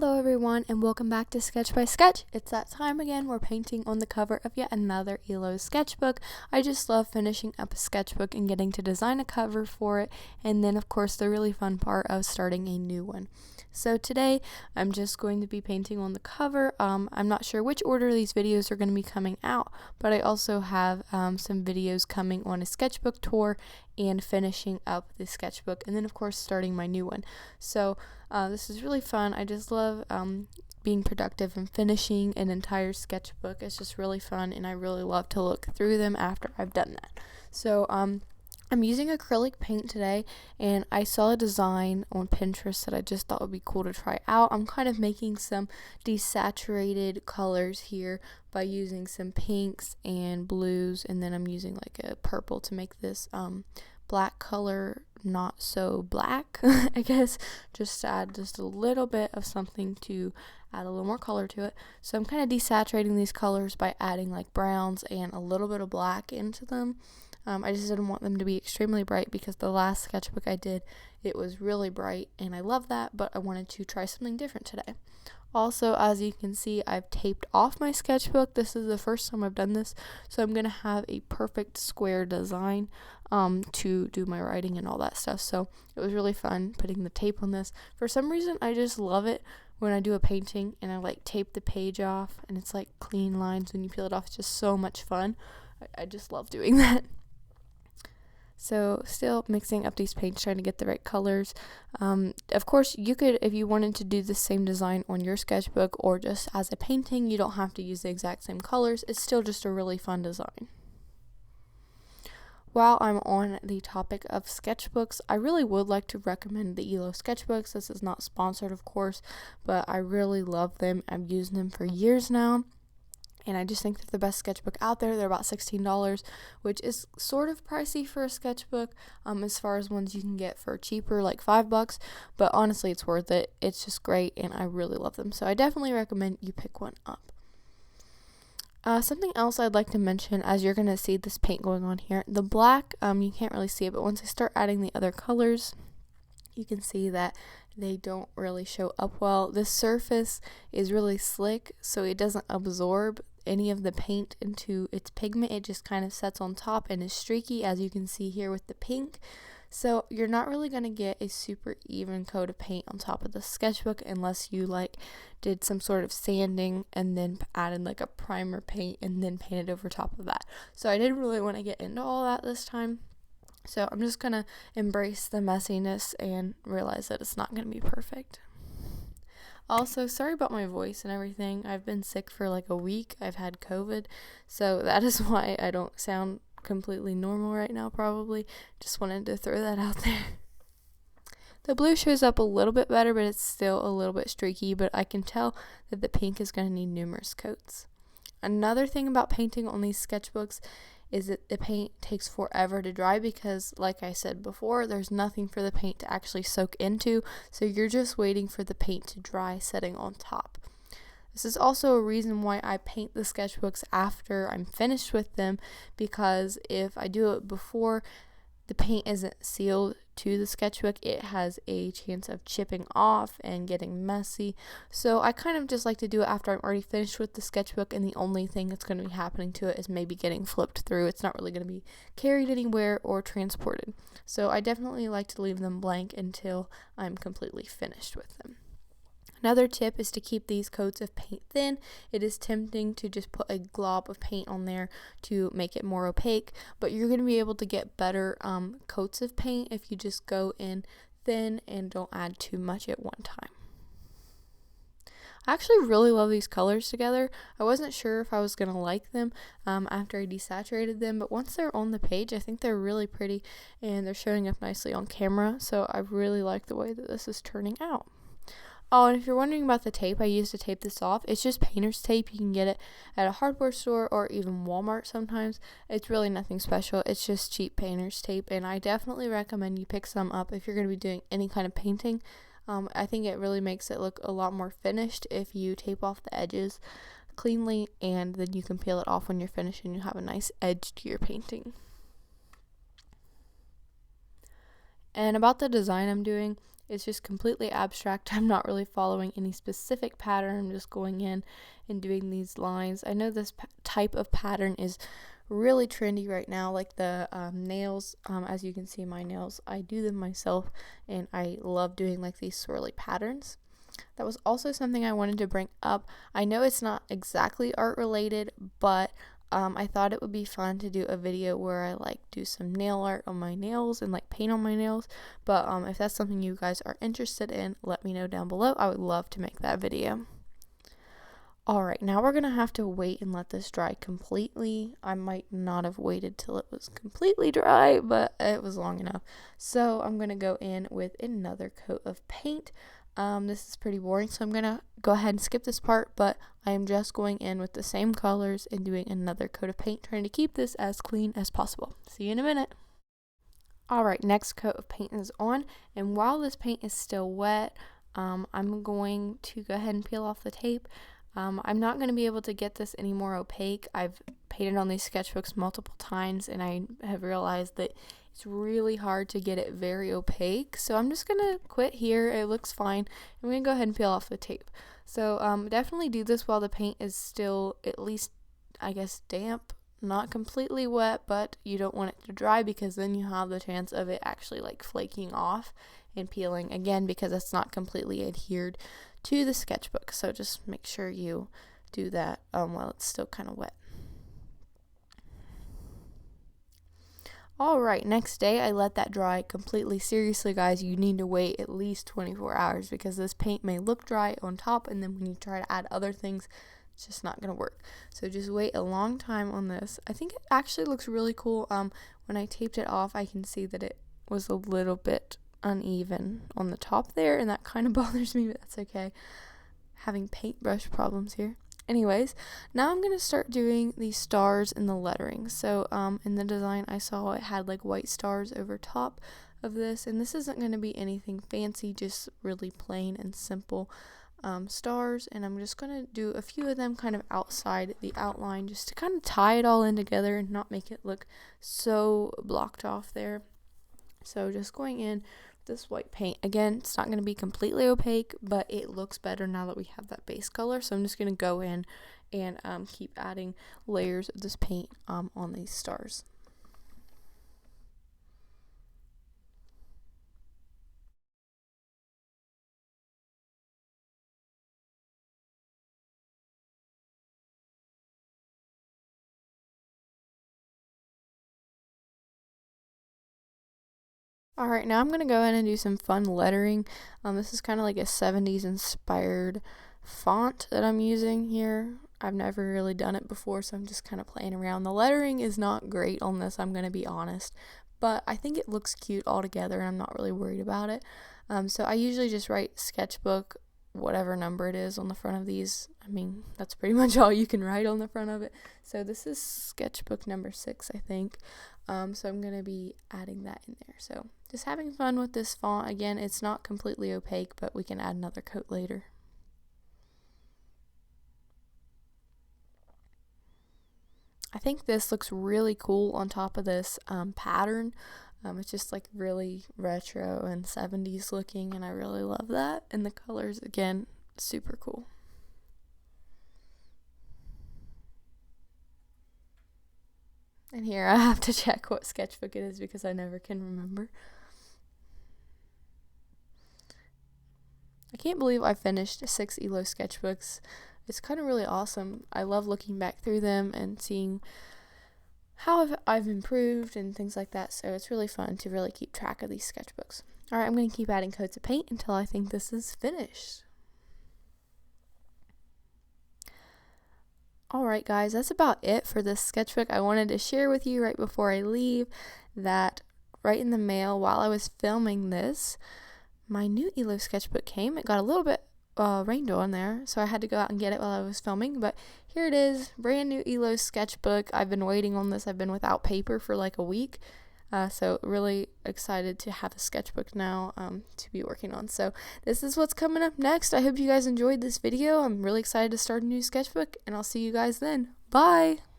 Hello everyone and welcome back to Sketch by Sketch. It's that time again. We're painting on the cover of yet another ILLO sketchbook. I just love finishing up a sketchbook and getting to design a cover for it, and then of course the really fun part of starting a new one. So today I'm just going to be painting on the cover. I'm not sure which order these videos are going to be coming out, but I also have some videos coming on a sketchbook tour and finishing up the sketchbook, and then of course starting my new one. So this is really fun. I just love being productive and finishing an entire sketchbook. It's just really fun, and I really love to look through them after I've done that. So I'm using acrylic paint today, and I saw a design on Pinterest that I just thought would be cool to try out. I'm kind of making some desaturated colors here by using some pinks and blues, and then I'm using like a purple to make this black color not so black, I guess, just to add just a little bit of something to add a little more color to it. So I'm kind of desaturating these colors by adding like browns and a little bit of black into them. I just didn't want them to be extremely bright because the last sketchbook I did, it was really bright, and I love that, but I wanted to try something different today. Also, as you can see, I've taped off my sketchbook. This is the first time I've done this, so I'm going to have a perfect square design to do my writing and all that stuff. So it was really fun putting the tape on this. For some reason, I just love it when I do a painting and I like tape the page off, and it's like clean lines when you peel it off. It's just so much fun. I just love doing that. So still mixing up these paints, trying to get the right colors. Of course, you could, if you wanted to do the same design on your sketchbook or just as a painting, you don't have to use the exact same colors. It's still just a really fun design. While I'm on the topic of sketchbooks, I really would like to recommend the ILLO sketchbooks. This is not sponsored, of course, but I really love them. I've used them for years now, and I just think they're the best sketchbook out there. They're about $16, which is sort of pricey for a sketchbook, as far as ones you can get for cheaper, like $5. But honestly, it's worth it. It's just great, and I really love them. So I definitely recommend you pick one up. Something else I'd like to mention, as you're going to see this paint going on here, the black, you can't really see it, but once I start adding the other colors, you can see that they don't really show up well. This surface is really slick, so it doesn't absorb any of the paint into its pigment. It just kind of sets on top and is streaky, as you can see here with the pink. So you're not really going to get a super even coat of paint on top of the sketchbook unless you like did some sort of sanding and then added like a primer paint and then painted over top of that. So I didn't really want to get into all that this time. So I'm just going to embrace the messiness and realize that it's not going to be perfect. Also, sorry about my voice and everything. I've been sick for like a week. I've had COVID, so that is why I don't sound completely normal right now, probably. Just wanted to throw that out there. The blue shows up a little bit better, but it's still a little bit streaky, but I can tell that the pink is going to need numerous coats. Another thing about painting on these sketchbooks is that the paint takes forever to dry because, like I said before, there's nothing for the paint to actually soak into, so you're just waiting for the paint to dry, setting on top. This is also a reason why I paint the sketchbooks after I'm finished with them, because if I do it before the paint isn't sealed to the sketchbook, it has a chance of chipping off and getting messy. So I kind of just like to do it after I'm already finished with the sketchbook, and the only thing that's going to be happening to it is maybe getting flipped through. It's not really going to be carried anywhere or transported. So I definitely like to leave them blank until I'm completely finished with them. Another tip is to keep these coats of paint thin. It is tempting to just put a glob of paint on there to make it more opaque, but you're going to be able to get better coats of paint if you just go in thin and don't add too much at one time. I actually really love these colors together. I wasn't sure if I was going to like them after I desaturated them, but once they're on the page, I think they're really pretty and they're showing up nicely on camera, so I really like the way that this is turning out. Oh, and if you're wondering about the tape I used to tape this off, it's just painter's tape. You can get it at a hardware store or even Walmart sometimes. It's really nothing special. It's just cheap painter's tape, and I definitely recommend you pick some up if you're going to be doing any kind of painting. I think it really makes it look a lot more finished if you tape off the edges cleanly, and then you can peel it off when you're finished and you have a nice edge to your painting. And about the design I'm doing, It's just completely abstract. I'm not really following any specific pattern. I'm just going in and doing these lines. I know this type of pattern is really trendy right now, like the nails. As you can see, my nails, I do them myself, and I love doing like these swirly patterns. That was also something I wanted to bring up. I know it's not exactly art related, but I thought it would be fun to do a video where I like do some nail art on my nails and like paint on my nails. But if that's something you guys are interested in, let me know down below. I would love to make that video. Alright, now we're going to have to wait and let this dry completely. I might not have waited till it was completely dry, but it was long enough. So I'm going to go in with another coat of paint. This is pretty boring, so I'm going to go ahead and skip this part, but I am just going in with the same colors and doing another coat of paint, trying to keep this as clean as possible. See you in a minute. Alright, next coat of paint is on, and while this paint is still wet, I'm going to go ahead and peel off the tape. I'm not going to be able to get this any more opaque. I've painted on these sketchbooks multiple times, and I have realized that it's really hard to get it very opaque, so I'm just going to quit here. It looks fine. I'm going to go ahead and peel off the tape. So definitely do this while the paint is still at least, I guess, damp. Not completely wet, but you don't want it to dry, because then you have the chance of it actually like flaking off and peeling again, because it's not completely adhered to the sketchbook. So just make sure you do that while it's still kind of wet. Alright, next day I let that dry completely. Seriously guys, you need to wait at least 24 hours, because this paint may look dry on top, and then when you try to add other things, it's just not going to work. So just wait a long time on this. I think it actually looks really cool. When I taped it off, I can see that it was a little bit uneven on the top there, and that kind of bothers me, but that's okay. Having paintbrush problems here. Anyways, now I'm going to start doing the stars and the lettering. So in the design I saw it had like white stars over top of this, and this isn't going to be anything fancy, just really plain and simple stars, and I'm just going to do a few of them kind of outside the outline, just to kind of tie it all in together and not make it look so blocked off there. So just going in with this white paint. Again, it's not going to be completely opaque, but it looks better now that we have that base color. So I'm just going to go in and keep adding layers of this paint on these stars. Alright, now I'm going to go in and do some fun lettering. This is kind of like a 70s inspired font that I'm using here. I've never really done it before, so I'm just kind of playing around. The lettering is not great on this, I'm going to be honest, but I think it looks cute altogether, and I'm not really worried about it. So I usually just write sketchbook, whatever number it is, on the front of these. I mean, that's pretty much all you can write on the front of it. So this is sketchbook number 6, I think. So I'm going to be adding that in there. So just having fun with this font. Again, it's not completely opaque, but we can add another coat later. I think this looks really cool on top of this pattern. It's just like really retro and 70s looking, and I really love that. And the colors, again, super cool. And here I have to check what sketchbook it is, because I never can remember. I can't believe I finished 6 ILLO sketchbooks. It's kind of really awesome. I love looking back through them and seeing how I've improved and things like that. So it's really fun to really keep track of these sketchbooks. Alright, I'm going to keep adding coats of paint until I think this is finished. Alright guys, that's about it for this sketchbook. I wanted to share with you right before I leave that right in the mail while I was filming this, my new ILLO sketchbook came. It got a little bit rained on there, so I had to go out and get it while I was filming, but here it is, brand new ILLO sketchbook. I've been waiting on this. I've been without paper for like a week, so really excited to have a sketchbook now to be working on. So this is what's coming up next. I hope you guys enjoyed this video. I'm really excited to start a new sketchbook, and I'll see you guys then. Bye!